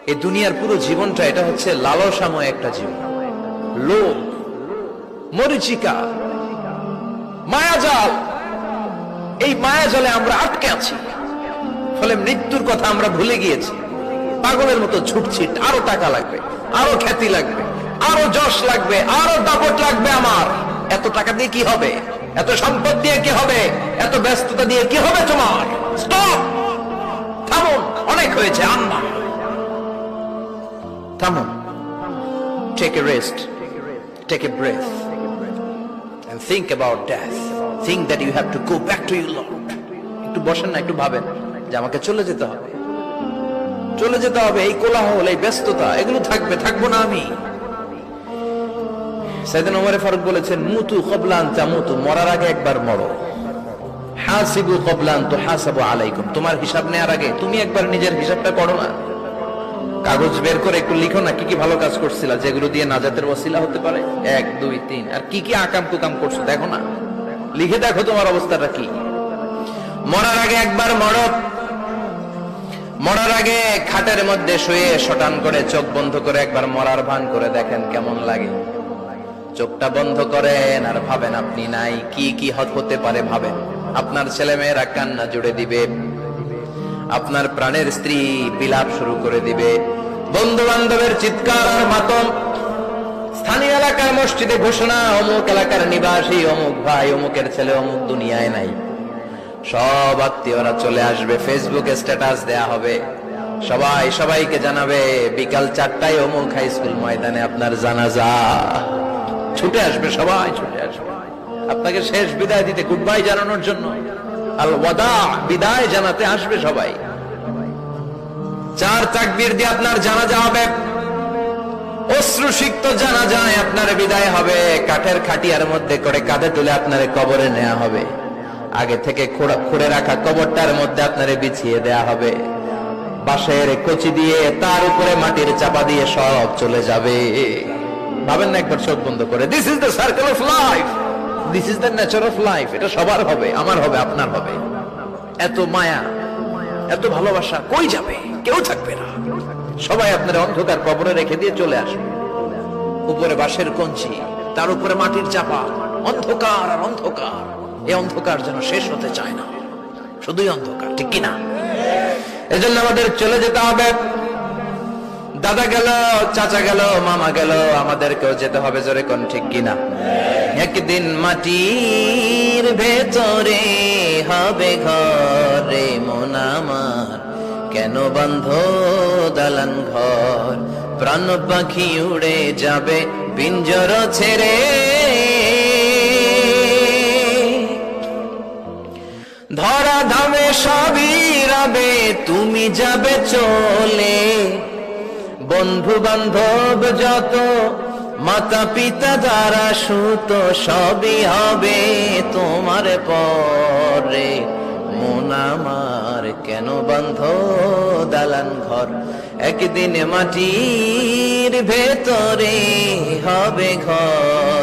এই দুনিয়ার পুরো জীবনটা এটা হচ্ছে লালসাময় একটা জীবন, লোভ, মরিচিকা, মায়াজাল। এই মায়াজালে আমরা আটকে আছি, ফলে মৃত্যুর কথা আমরা ভুলে গিয়েছি। পাগলের মতো ছুটছি, আরো টাকা লাগবে, আরো খ্যাতি লাগবে, আরো যশ লাগবে, আরো দাপট লাগবে। আমার এত টাকা দিয়ে কি হবে? এত সম্পদ দিয়ে কি হবে? এত ব্যস্ততা দিয়ে কি হবে? তোমার স্টপ, থামুন, অনেক হয়েছে। আন্না, থামুন, take a rest, take a breath and think about death. Think that you have to go back to your Lord. একটু বসেন না, একটু ভাবেন যে আমাকে চলে যেতে হবে, চলে যেতে হবে। এই কোলাহল, এই ব্যস্ততা, এগুলো থাকবে, থাকবো না আমি। সাইয়েদনা ওমর ফারুক বলেছেন, মুতু ক্বাবলা আন তামুতু, মরার আগে একবার মরো। হাসিবু ক্বাবলা আন তুহাসাবু আলাইকুম, তোমার হিসাব নেওয়ার আগে তুমি একবার নিজের হিসাবটা করো না। কাগজ বের করে একটু লিখো না, কি কি ভালো কাজ করছিলা, যেগুলো দিয়ে নাজাতের ওসিলা হতে পারে। 1 2 3, আর কি কি আকাম কুকাম করছো দেখো না, লিখে দেখো তোমার অবস্থাটা কি। মরার আগে একবার মরো। মরার আগে খাটের মধ্যে শুয়ে শটান করে চোখ বন্ধ করে একবার মরার ভান করে দেখেন কেমন লাগে। চোখটা বন্ধ করেন আর ভাবেন আপনি নাই, কি কি হতে পারে ভাবেন। আপনার ছেলে মেয়েরা কান্না জুড়ে দিবে, আপনার প্রাণের স্ত্রী বিলাপ শুরু করে দিবে, বন্ধু বান্ধবের চিৎকার আর মাতম, স্থানীয় এলাকার মসজিদে ঘোষণা, অমুক এলাকার নিবাসী অমুক ভাই অমুকের ছেলে অমুক দুনিয়ায় নাই। সব আত্মীয়রা চলে আসবে, ফেসবুকে স্ট্যাটাস দেয়া হবে, সবাই সবাইকে জানাবে বিকাল 4টায় অমুক হাই স্কুল ময়দানে আপনার জানাজা। ছুটে আসবে, সবাই ছুটে আসবে আপনাকে শেষ বিদায় দিতে, গুড বাই জানানোর জন্য, আল ওয়াদা, বিদায় জানাতে আসবে সবাই। 4 তাকবীর দিয়ে আপনার জানাজা হবে, অশ্রুসিক্ত জানাজায় আপনার বিদায় হবে। কাঠের খাটিয়ার মধ্যে করে কাঁধে তুলে আপনার কবরে নেওয়া হবে। আগে থেকে খুঁড়ে রাখা কবরটার মধ্যে আপনারে বিছিয়ে দেয়া হবে। বাঁশের কচি দিয়ে তার উপরে মাটির চাপা দিয়ে সব চলে যাবে। ভাবেন না একবার চোখ বন্ধ করে, this is the circle of life, this is the nature of life. এটা সবার হবে, আমার হবে, আপনার হবে। এত মায়া, এত ভালোবাসা কই যাবে? কেউ থাকবে না, সবাই আপনার অন্ধকার কবরে রেখে দিয়ে চলে আসবে। উপরে বাঁশের কঞ্চি, তার উপরে মাটির চাপা, অন্ধকার আর অন্ধকার। এই অন্ধকার যেন শেষ হতে চায় না, শুধুই অন্ধকার, ঠিক কিনা? এজন্য আমাদের চলে যেতে হবে। দাদা গেল, চাচা গেল, মামা গেল, আমাদেরকেও যেতে হবে, জোরে কোন ঠিক কিনা? একদিন মাটির ভেতরে হবে ঘরে মন আমার, কেন বন্ধ দালান ঘর, প্রাণ পাখি উড়ে যাবে পিঞ্জর ছেড়ে। ধরা ধামে সবই রবে, তুমি যাবে চলে। বন্ধু বান্ধব যত, মাতা পিতা যারা সুত, সবই হবে তোমার পরে। মন আমার কেন বন্ধ দালান ঘর, একদিন মাটির ভেতরে হবে ঘর।